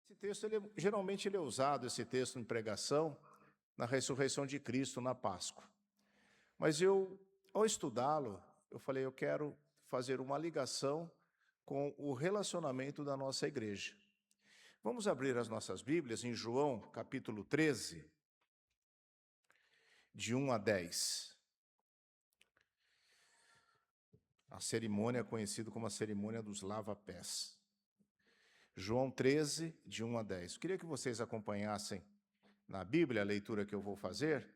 Esse texto, geralmente ele é usado, esse texto em pregação, na ressurreição de Cristo, na Páscoa. Mas ao estudá-lo, eu falei, eu quero fazer uma ligação com o relacionamento da nossa igreja. Vamos abrir as nossas Bíblias em João, capítulo 13, de 1 a 10. A cerimônia é conhecida como a cerimônia dos lava-pés. João 13, de 1 a 10. Eu queria que vocês acompanhassem na Bíblia a leitura que eu vou fazer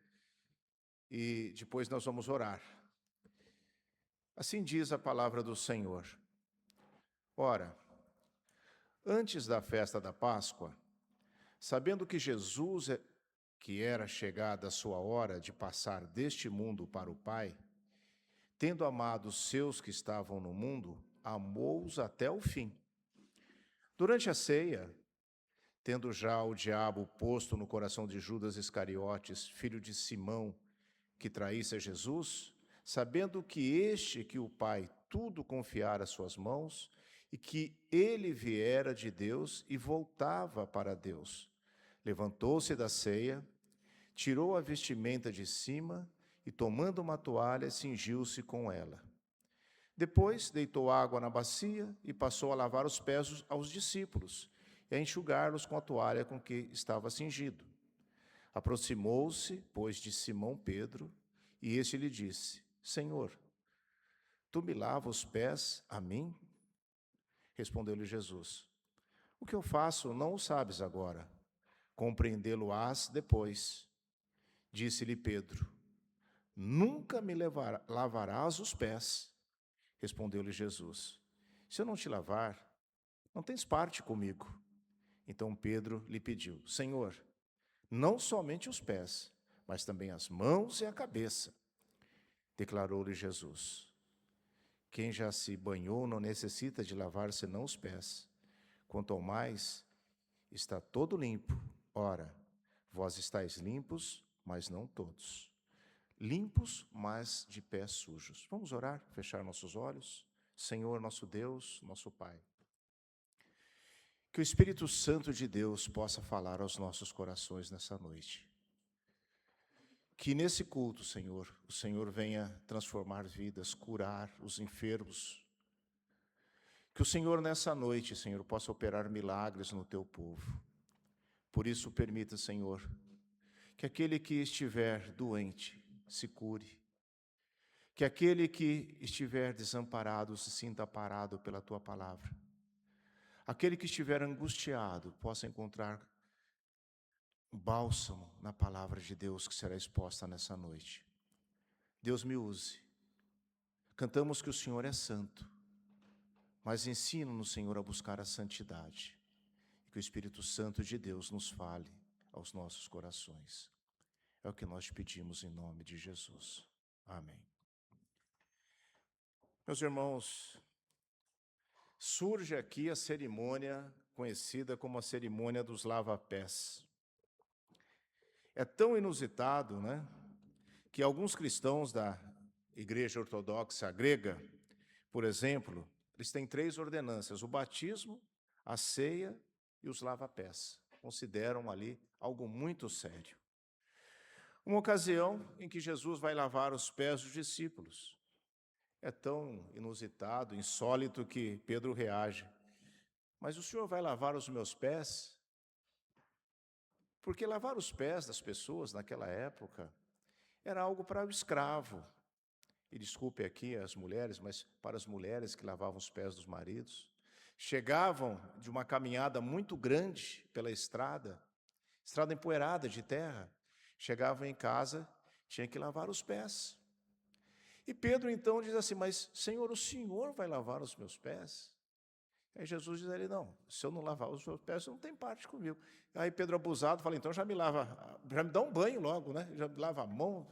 e depois nós vamos orar. Assim diz a palavra do Senhor. Ora, antes da festa da Páscoa, sabendo que Jesus, que era chegada a sua hora de passar deste mundo para o Pai, tendo amado os seus que estavam no mundo, amou-os até o fim. Durante a ceia, tendo já o diabo posto no coração de Judas Iscariotes, filho de Simão, que traísse a Jesus, sabendo que o Pai tudo confiara às suas mãos, e que ele viera de Deus e voltava para Deus, levantou-se da ceia, tirou a vestimenta de cima e, tomando uma toalha, cingiu-se com ela. Depois, deitou água na bacia e passou a lavar os pés aos discípulos e a enxugá-los com a toalha com que estava cingido. Aproximou-se, pois, de Simão Pedro, e este lhe disse: Senhor, tu me lavas os pés a mim? Respondeu-lhe Jesus: O que eu faço não o sabes agora, compreendê-lo-ás depois. Disse-lhe Pedro: Nunca me lavarás os pés. Respondeu-lhe Jesus: Se eu não te lavar, não tens parte comigo. Então Pedro lhe pediu: Senhor, não somente os pés, mas também as mãos e a cabeça. Declarou-lhe Jesus: Quem já se banhou não necessita de lavar senão os pés. Quanto ao mais, está todo limpo. Ora, vós estáis limpos, mas não todos. Limpos, mas de pés sujos. Vamos orar, fechar nossos olhos? Senhor, nosso Deus, nosso Pai. Que o Espírito Santo de Deus possa falar aos nossos corações nessa noite. Que nesse culto, Senhor, o Senhor venha transformar vidas, curar os enfermos. Que o Senhor nessa noite, Senhor, possa operar milagres no teu povo. Por isso, permita, Senhor, que aquele que estiver doente se cure. Que aquele que estiver desamparado se sinta parado pela tua palavra. Aquele que estiver angustiado possa encontrar bálsamo na palavra de Deus que será exposta nessa noite. Deus me use. Cantamos que o Senhor é santo, mas ensina-nos, Senhor, a buscar a santidade. E que o Espírito Santo de Deus nos fale aos nossos corações. É o que nós te pedimos em nome de Jesus. Amém. Meus irmãos, surge aqui a cerimônia conhecida como a cerimônia dos lava-pés. É tão inusitado, né, que alguns cristãos da Igreja Ortodoxa grega, por exemplo, eles têm 3 ordenanças: o batismo, a ceia e os lava-pés. Consideram ali algo muito sério. Uma ocasião em que Jesus vai lavar os pés dos discípulos. É tão inusitado, insólito, que Pedro reage. Mas o Senhor vai lavar os meus pés? Porque lavar os pés das pessoas naquela época era algo para o escravo. E desculpe aqui as mulheres, mas para as mulheres que lavavam os pés dos maridos. Chegavam de uma caminhada muito grande pela estrada empoeirada de terra. Chegavam em casa, tinha que lavar os pés. E Pedro então diz assim: mas Senhor, o Senhor vai lavar os meus pés? Aí Jesus diz a ele: não, se eu não lavar os meus pés, você não tem parte comigo. Aí Pedro, abusado, fala: então já me dá um banho logo, né? Já me lava a mão.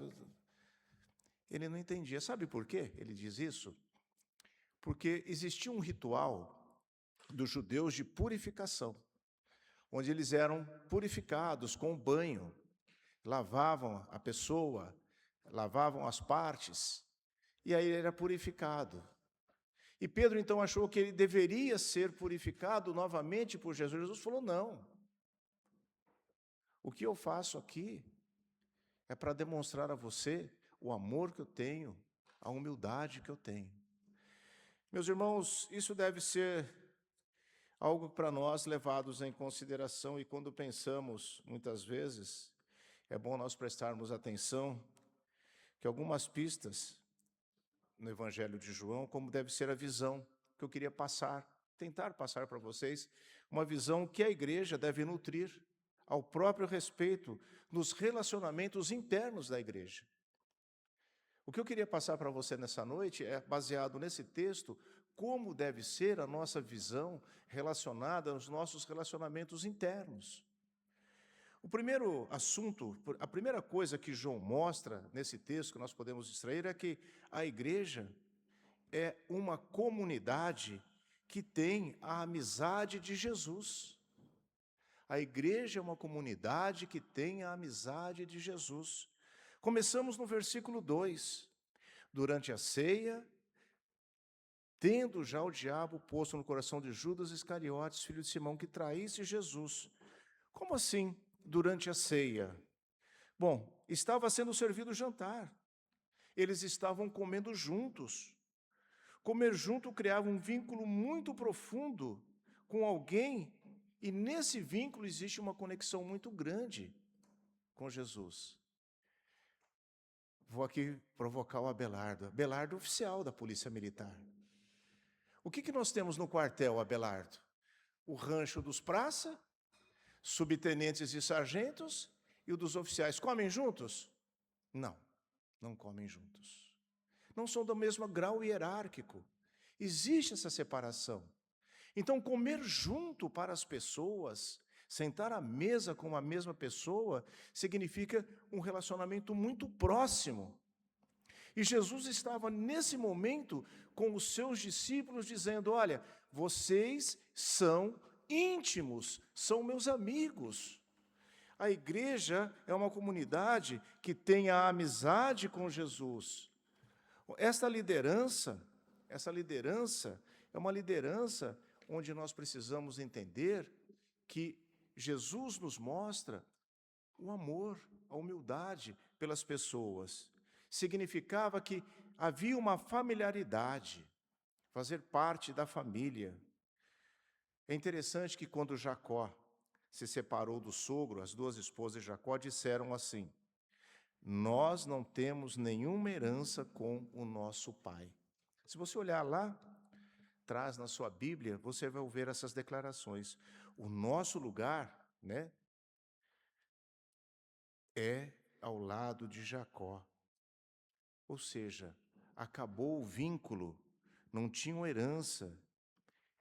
Ele não entendia. Sabe por quê ele diz isso? Porque existia um ritual dos judeus de purificação, onde eles eram purificados com banho, lavavam a pessoa, lavavam as partes, e aí ele era purificado. E Pedro então achou que ele deveria ser purificado novamente por Jesus. Jesus falou: não. O que eu faço aqui é para demonstrar a você o amor que eu tenho, a humildade que eu tenho. Meus irmãos, isso deve ser algo para nós levados em consideração, e quando pensamos, muitas vezes, é bom nós prestarmos atenção que algumas pistas no Evangelho de João, como deve ser a visão que eu queria tentar passar para vocês, uma visão que a igreja deve nutrir ao próprio respeito nos relacionamentos internos da igreja. O que eu queria passar para você nessa noite é, baseado nesse texto, como deve ser a nossa visão relacionada aos nossos relacionamentos internos. O primeiro assunto, a primeira coisa que João mostra nesse texto que nós podemos extrair é que a igreja é uma comunidade que tem a amizade de Jesus. A igreja é uma comunidade que tem a amizade de Jesus. Começamos no versículo 2. Durante a ceia, tendo já o diabo posto no coração de Judas Iscariotes, filho de Simão, que traísse Jesus. Como assim, durante a ceia? Bom, estava sendo servido o jantar. Eles estavam comendo juntos. Comer junto criava um vínculo muito profundo com alguém, e nesse vínculo existe uma conexão muito grande com Jesus. Vou aqui provocar o Abelardo. Abelardo, oficial da Polícia Militar. O que nós temos no quartel, Abelardo? O rancho dos praça, subtenentes e sargentos, e o dos oficiais. Comem juntos? Não, não comem juntos. Não são do mesmo grau hierárquico. Existe essa separação. Então, comer junto para as pessoas, sentar à mesa com a mesma pessoa, significa um relacionamento muito próximo. E Jesus estava nesse momento com os seus discípulos dizendo: olha, vocês são íntimos, são meus amigos. A igreja é uma comunidade que tem a amizade com Jesus. Essa liderança é uma liderança onde nós precisamos entender que Jesus nos mostra o amor, a humildade pelas pessoas. Significava que havia uma familiaridade, fazer parte da família. É interessante que quando Jacó se separou do sogro, as duas esposas de Jacó disseram assim: nós não temos nenhuma herança com o nosso pai. Se você olhar lá atrás na sua Bíblia, você vai ver essas declarações. O nosso lugar, é ao lado de Jacó. Ou seja, acabou o vínculo, não tinham herança.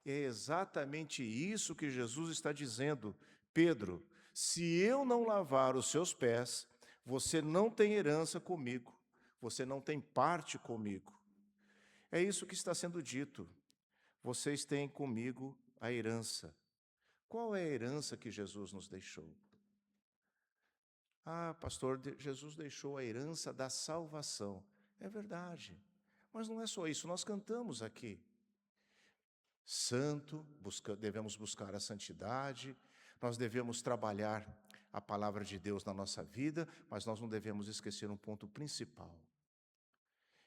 É exatamente isso que Jesus está dizendo. Pedro, se eu não lavar os seus pés, você não tem herança comigo, você não tem parte comigo. É isso que está sendo dito. Vocês têm comigo a herança. Qual é a herança que Jesus nos deixou? Ah, pastor, Jesus deixou a herança da salvação. É verdade, mas não é só isso, nós cantamos aqui. Santo, devemos buscar a santidade, nós devemos trabalhar a palavra de Deus na nossa vida, mas nós não devemos esquecer um ponto principal.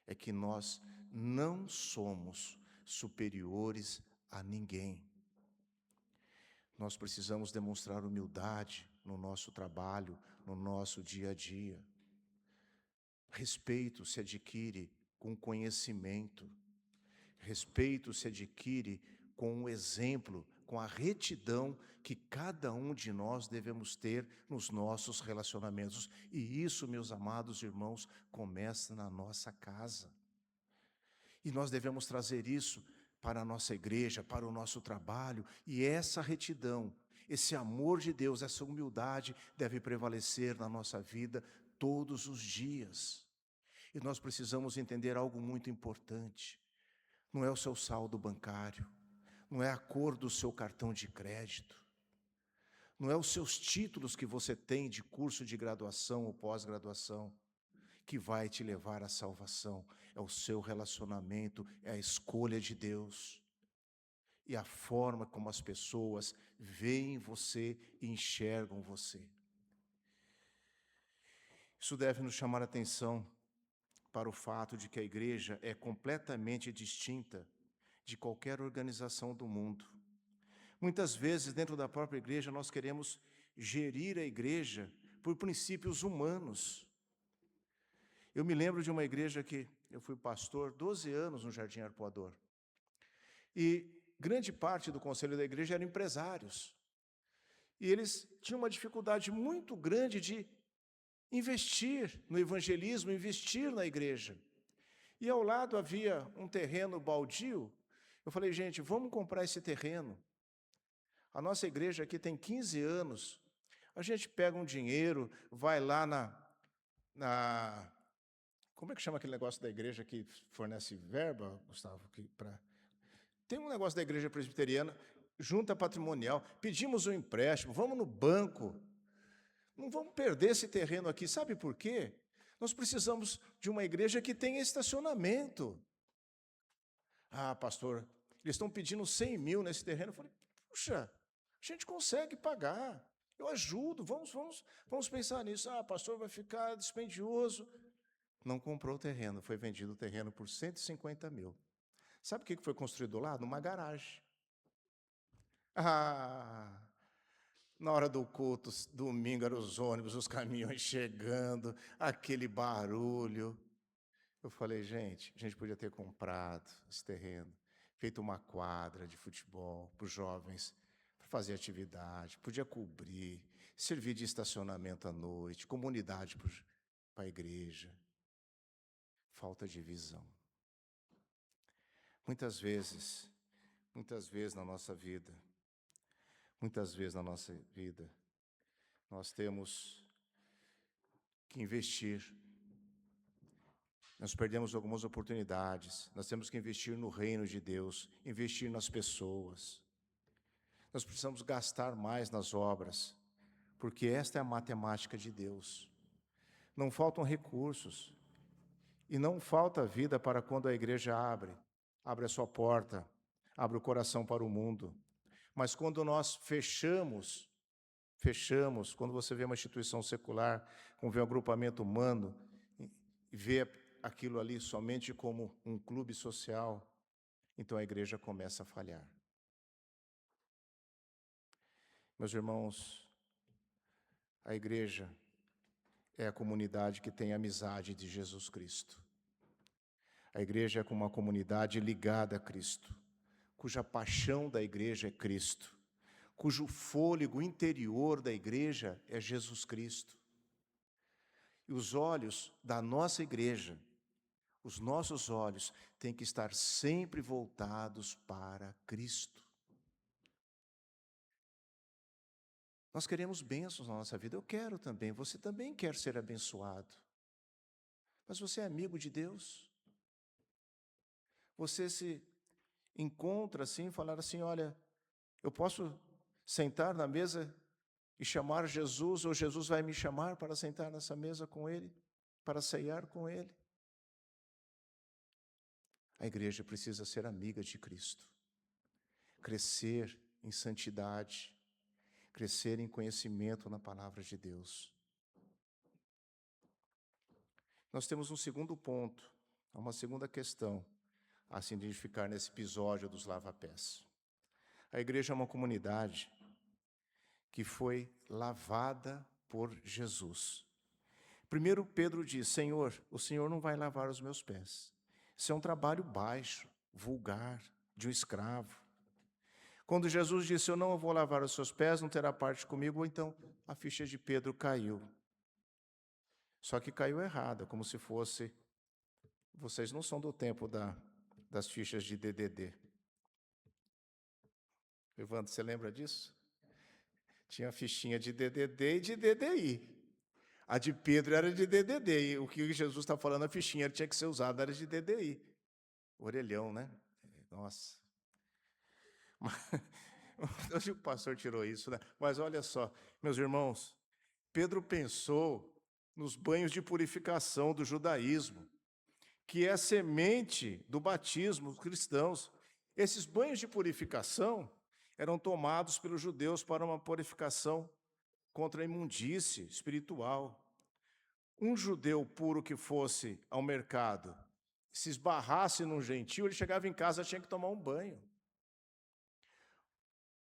É que nós não somos superiores a ninguém. Nós precisamos demonstrar humildade no nosso trabalho, no nosso dia a dia. Respeito se adquire com conhecimento. Respeito se adquire com o exemplo, com a retidão que cada um de nós devemos ter nos nossos relacionamentos. E isso, meus amados irmãos, começa na nossa casa. E nós devemos trazer isso para a nossa igreja, para o nosso trabalho, e essa retidão, esse amor de Deus, essa humildade deve prevalecer na nossa vida todos os dias. E nós precisamos entender algo muito importante. Não é o seu saldo bancário, não é a cor do seu cartão de crédito, não é os seus títulos que você tem de curso de graduação ou pós-graduação, que vai te levar à salvação. É o seu relacionamento, é a escolha de Deus. E a forma como as pessoas veem você e enxergam você. Isso deve nos chamar a atenção para o fato de que a igreja é completamente distinta de qualquer organização do mundo. Muitas vezes, dentro da própria igreja, nós queremos gerir a igreja por princípios humanos. Eu me lembro de uma igreja que eu fui pastor 12 anos no Jardim Arpoador. E grande parte do conselho da igreja eram empresários. E eles tinham uma dificuldade muito grande de investir no evangelismo, investir na igreja. E ao lado havia um terreno baldio. Eu falei, gente, vamos comprar esse terreno. A nossa igreja aqui tem 15 anos. A gente pega um dinheiro, vai lá como é que chama aquele negócio da igreja que fornece verba, Gustavo? Tem um negócio da igreja presbiteriana, junta patrimonial, pedimos um empréstimo, vamos no banco. Não vamos perder esse terreno aqui. Sabe por quê? Nós precisamos de uma igreja que tenha estacionamento. Ah, pastor, eles estão pedindo 100 mil nesse terreno. Eu falei, puxa, a gente consegue pagar. Eu ajudo, vamos pensar nisso. Ah, pastor, vai ficar dispendioso. Não comprou o terreno, foi vendido o terreno por 150 mil. Sabe o que foi construído lá? Numa garagem. Ah, na hora do culto, domingo, eram os ônibus, os caminhões chegando, aquele barulho. Eu falei, gente, a gente podia ter comprado esse terreno, feito uma quadra de futebol para os jovens, para fazer atividade, podia cobrir, servir de estacionamento à noite, comunidade para a igreja. Falta de visão. Muitas vezes na nossa vida, nós temos que investir. Nós perdemos algumas oportunidades, nós temos que investir no reino de Deus, investir nas pessoas. Nós precisamos gastar mais nas obras, porque esta é a matemática de Deus. Não faltam recursos, e não falta vida para quando a igreja abre a sua porta, abre o coração para o mundo. Mas quando nós fechamos, quando você vê uma instituição secular, quando vê um agrupamento humano, e vê aquilo ali somente como um clube social, então a igreja começa a falhar. Meus irmãos, a igreja é a comunidade que tem amizade de Jesus Cristo. A igreja é como uma comunidade ligada a Cristo, cuja paixão da igreja é Cristo, cujo fôlego interior da igreja é Jesus Cristo. E os olhos da nossa igreja, os nossos olhos têm que estar sempre voltados para Cristo. Nós queremos bênçãos na nossa vida, eu quero também, você também quer ser abençoado. Mas você é amigo de Deus? Você se encontra assim, falar assim, olha, eu posso sentar na mesa e chamar Jesus, ou Jesus vai me chamar para sentar nessa mesa com Ele, para ceiar com Ele? A igreja precisa ser amiga de Cristo, crescer em santidade, crescer em conhecimento na palavra de Deus. Nós temos um segundo ponto, uma segunda questão a se identificar nesse episódio dos lava-pés. A igreja é uma comunidade que foi lavada por Jesus. Primeiro Pedro diz, Senhor, o Senhor não vai lavar os meus pés. Isso é um trabalho baixo, vulgar, de um escravo. Quando Jesus disse, eu não vou lavar os seus pés, não terá parte comigo, então a ficha de Pedro caiu. Só que caiu errada, como se fosse... Vocês não são do tempo das fichas de DDD. Evandro, você lembra disso? Tinha fichinha de DDD e de DDI. A de Pedro era de DDD, e o que Jesus está falando, a fichinha tinha que ser usada, era de DDI. Orelhão, né? Nossa. Hoje o pastor tirou isso, né? Mas olha só, meus irmãos, Pedro pensou nos banhos de purificação do judaísmo, que é a semente do batismo dos cristãos. Esses banhos de purificação eram tomados pelos judeus para uma purificação contra a imundície espiritual. Um judeu puro que fosse ao mercado, se esbarrasse num gentio, ele chegava em casa, tinha que tomar um banho.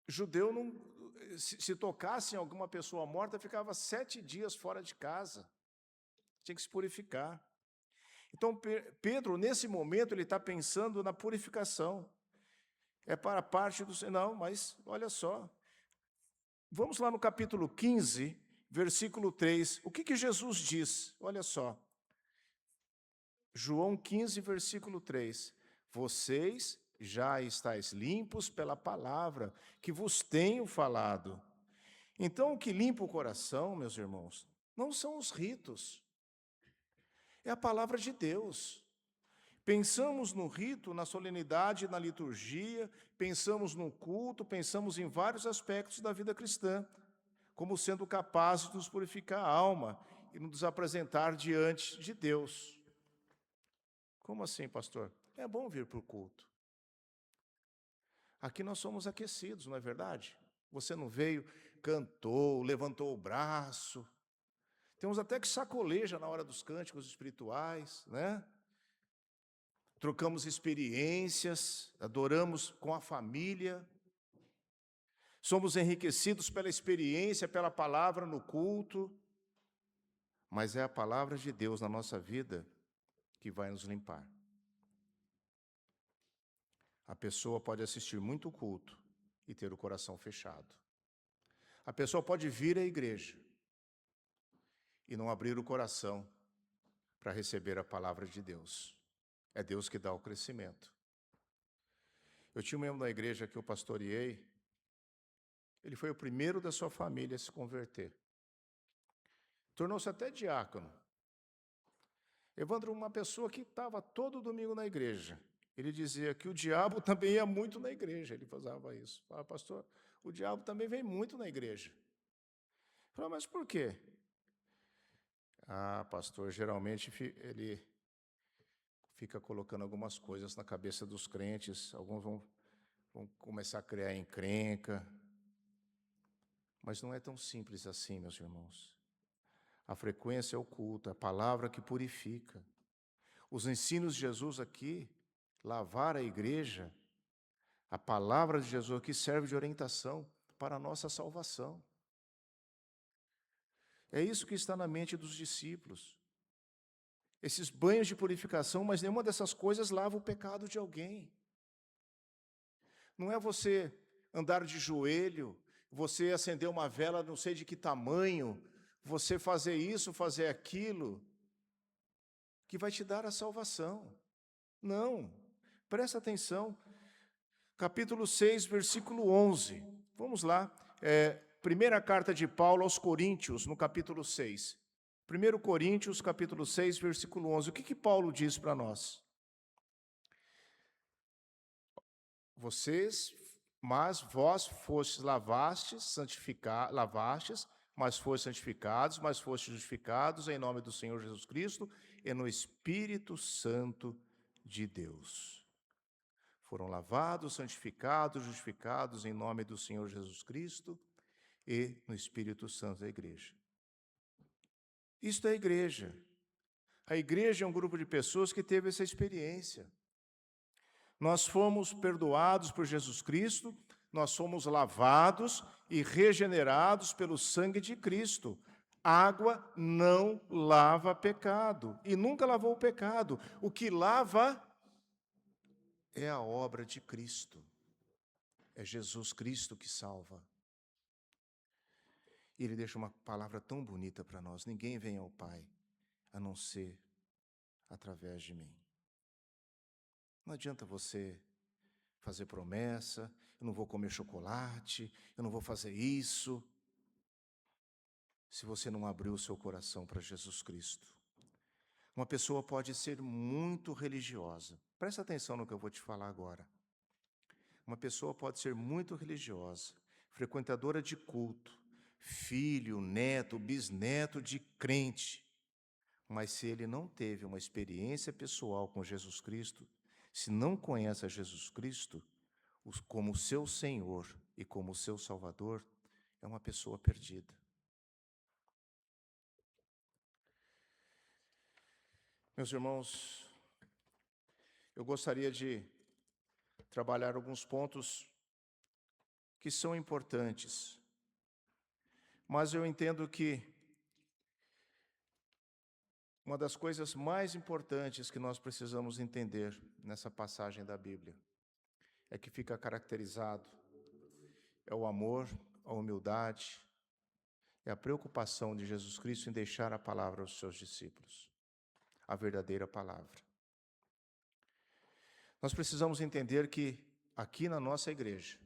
Judeu, não, se tocasse em alguma pessoa morta, ficava 7 dias fora de casa. Tinha que se purificar. Então, Pedro, nesse momento, ele está pensando na purificação. É para a parte do... Não, mas olha só. Vamos lá no capítulo 15, versículo 3. O que Jesus diz? Olha só. João 15, versículo 3. Vocês já estáis limpos pela palavra que vos tenho falado. Então, o que limpa o coração, meus irmãos, não são os ritos. É a palavra de Deus. Pensamos no rito, na solenidade, na liturgia, pensamos no culto, pensamos em vários aspectos da vida cristã, como sendo capazes de nos purificar a alma e nos apresentar diante de Deus. Como assim, pastor? É bom vir para o culto. Aqui nós somos aquecidos, não é verdade? Você não veio, cantou, levantou o braço. Temos até que sacoleja na hora dos cânticos espirituais, né? Trocamos experiências, adoramos com a família. Somos enriquecidos pela experiência, pela palavra no culto. Mas é a palavra de Deus na nossa vida que vai nos limpar. A pessoa pode assistir muito culto e ter o coração fechado. A pessoa pode vir à igreja e não abrir o coração para receber a palavra de Deus. É Deus que dá o crescimento. Eu tinha um membro da igreja que eu pastoreei, ele foi o primeiro da sua família a se converter. Tornou-se até diácono. Evandro, uma pessoa que estava todo domingo na igreja, ele dizia que o diabo também ia muito na igreja. Ele falava isso. Falava, pastor, o diabo também vem muito na igreja. Eu falava, mas por quê? Ah, pastor, geralmente ele fica colocando algumas coisas na cabeça dos crentes, alguns vão começar a criar encrenca. Mas não é tão simples assim, meus irmãos. A frequência é o culto, é a palavra que purifica. Os ensinos de Jesus aqui, lavar a igreja, a palavra de Jesus aqui serve de orientação para a nossa salvação. É isso que está na mente dos discípulos. Esses banhos de purificação, mas nenhuma dessas coisas lava o pecado de alguém. Não é você andar de joelho, você acender uma vela não sei de que tamanho, você fazer isso, fazer aquilo, que vai te dar a salvação. Não, presta atenção. Capítulo 6, versículo 11. Vamos lá. Primeira carta de Paulo aos Coríntios, no capítulo 6. 1 Coríntios, capítulo 6, versículo 11. O que Paulo diz para nós? Mas vós fostes lavastes, mas fostes santificados, mas fostes justificados em nome do Senhor Jesus Cristo e no Espírito Santo de Deus. Foram lavados, santificados, justificados em nome do Senhor Jesus Cristo e no Espírito Santo da igreja. Isto é a igreja. A igreja é um grupo de pessoas que teve essa experiência. Nós fomos perdoados por Jesus Cristo, nós fomos lavados e regenerados pelo sangue de Cristo. Água não lava pecado, e nunca lavou o pecado. O que lava é a obra de Cristo. É Jesus Cristo que salva. E Ele deixa uma palavra tão bonita para nós: ninguém vem ao Pai a não ser através de mim. Não adianta você fazer promessa, eu não vou comer chocolate, eu não vou fazer isso, se você não abrir o seu coração para Jesus Cristo. Uma pessoa pode ser muito religiosa. Presta atenção no que eu vou te falar agora. Uma pessoa pode ser muito religiosa, frequentadora de culto, filho, neto, bisneto de crente, Mas se ele não teve uma experiência pessoal com Jesus Cristo, se não conhece a Jesus Cristo como seu Senhor e como seu Salvador, é uma pessoa perdida. Meus irmãos, eu gostaria de trabalhar alguns pontos que são importantes, mas eu entendo que uma das coisas mais importantes que nós precisamos entender nessa passagem da Bíblia é que fica caracterizado é o amor, a humildade, é a preocupação de Jesus Cristo em deixar a palavra aos seus discípulos, a verdadeira palavra. Nós precisamos entender que aqui na nossa igreja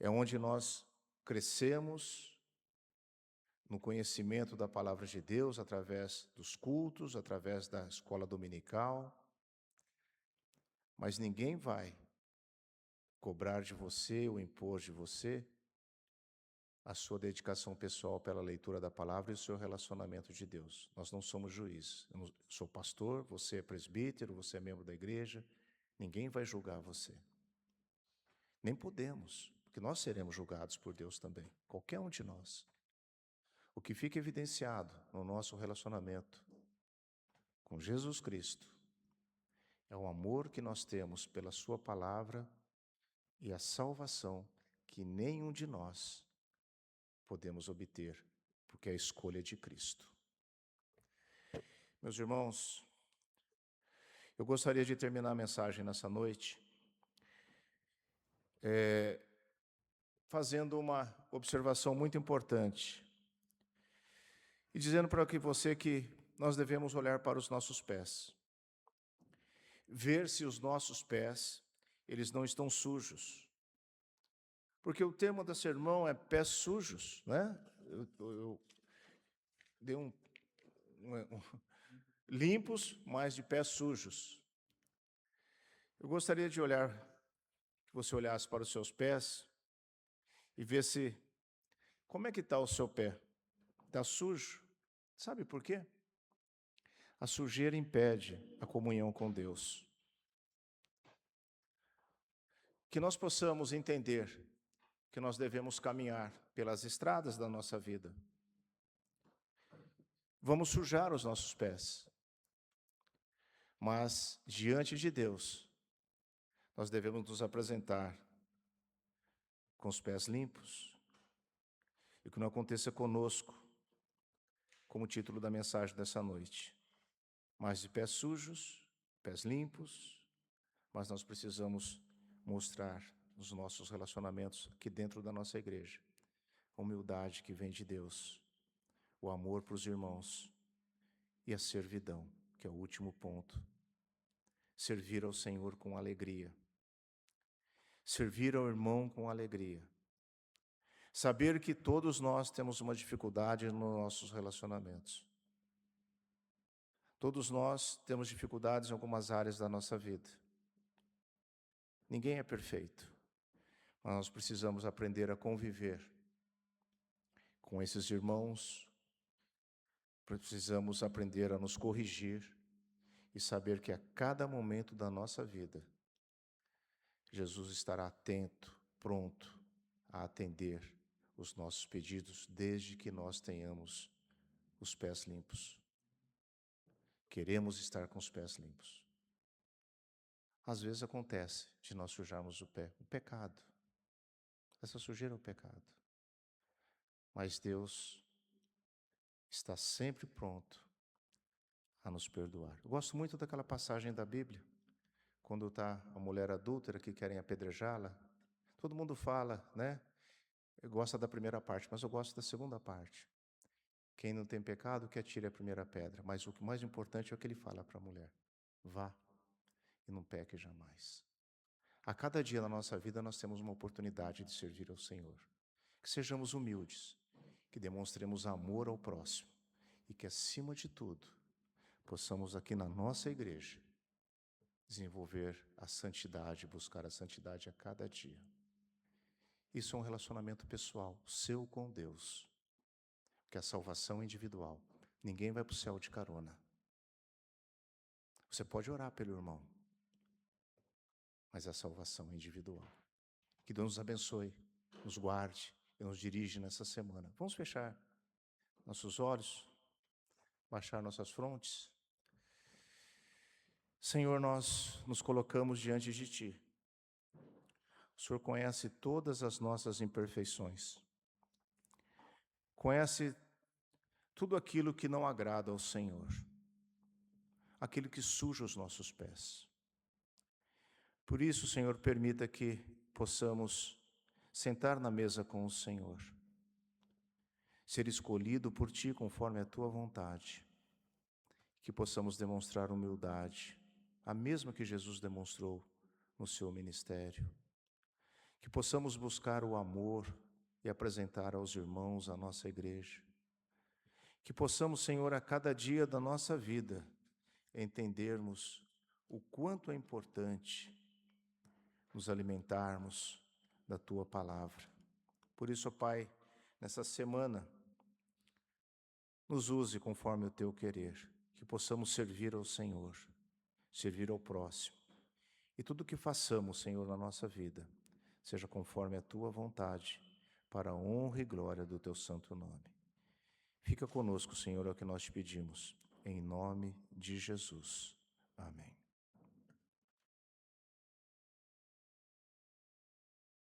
é onde nós crescemos no conhecimento da palavra de Deus através dos cultos, através da escola dominical, mas ninguém vai cobrar de você ou impor de você a sua dedicação pessoal pela leitura da palavra e o seu relacionamento de Deus. Nós não somos juízes. Eu sou pastor, você é presbítero, você é membro da igreja. Ninguém vai julgar você. Nem podemos, porque nós seremos julgados por Deus também, qualquer um de nós. O que fica evidenciado no nosso relacionamento com Jesus Cristo é o amor que nós temos pela sua palavra e a salvação que nenhum de nós podemos obter, porque é a escolha de Cristo. Meus irmãos, eu gostaria de terminar a mensagem nessa noite fazendo uma observação muito importante e dizendo para você que nós devemos olhar para os nossos pés, ver se os nossos pés, eles não estão sujos. Porque o tema da sermão é pés sujos, né? Eu dei limpos, mas de pés sujos. Eu gostaria de que você olhasse para os seus pés e ver como é que está o seu pé. Está sujo? Sabe por quê? A sujeira impede a comunhão com Deus. Que nós possamos entender que nós devemos caminhar pelas estradas da nossa vida. Vamos sujar os nossos pés, mas diante de Deus, nós devemos nos apresentar com os pés limpos, e que não aconteça conosco, como o título da mensagem dessa noite, mas de pés sujos, pés limpos, mas nós precisamos mostrar nos nossos relacionamentos aqui dentro da nossa igreja, a humildade que vem de Deus, o amor para os irmãos e a servidão, que é o último ponto. Servir ao Senhor com alegria. Servir ao irmão com alegria. Saber que todos nós temos uma dificuldade nos nossos relacionamentos. Todos nós temos dificuldades em algumas áreas da nossa vida. Ninguém é perfeito, mas nós precisamos aprender a conviver com esses irmãos, precisamos aprender a nos corrigir e saber que a cada momento da nossa vida, Jesus estará atento, pronto a atender os nossos pedidos, desde que nós tenhamos os pés limpos. Queremos estar com os pés limpos. Às vezes acontece de nós sujarmos o pé, o pecado. Essa sujeira é o pecado. Mas Deus está sempre pronto a nos perdoar. Eu gosto muito daquela passagem da Bíblia, quando está a mulher adúltera que querem apedrejá-la. Todo mundo fala, né? Gosta da primeira parte, mas eu gosto da segunda parte. Quem não tem pecado, que atire a primeira pedra. Mas o que mais importante é o que ele fala para a mulher. Vá e não peque jamais. A cada dia na nossa vida nós temos uma oportunidade de servir ao Senhor. Que sejamos humildes, que demonstremos amor ao próximo e que, acima de tudo, possamos aqui na nossa igreja desenvolver a santidade, buscar a santidade a cada dia. Isso é um relacionamento pessoal, seu com Deus, que a salvação é individual. Ninguém vai para o céu de carona. Você pode orar pelo irmão, mas a salvação é individual. Que Deus nos abençoe, nos guarde e nos dirige nessa semana. Vamos fechar nossos olhos, baixar nossas frontes. Senhor, nós nos colocamos diante de Ti. O Senhor conhece todas as nossas imperfeições. Conhece tudo aquilo que não agrada ao Senhor. Aquilo que suja os nossos pés. Por isso, Senhor, permita que possamos sentar na mesa com o Senhor. Ser escolhido por Ti conforme a Tua vontade. Que possamos demonstrar humildade, a mesma que Jesus demonstrou no seu ministério. Que possamos buscar o amor e apresentar aos irmãos a nossa igreja. Que possamos, Senhor, a cada dia da nossa vida, entendermos o quanto é importante nos alimentarmos da Tua palavra. Por isso, Pai, nessa semana, nos use conforme o Teu querer, que possamos servir ao Senhor, servir ao próximo. E tudo que façamos, Senhor, na nossa vida, seja conforme a Tua vontade, para a honra e glória do Teu santo nome. Fica conosco, Senhor, é o que nós te pedimos, em nome de Jesus. Amém.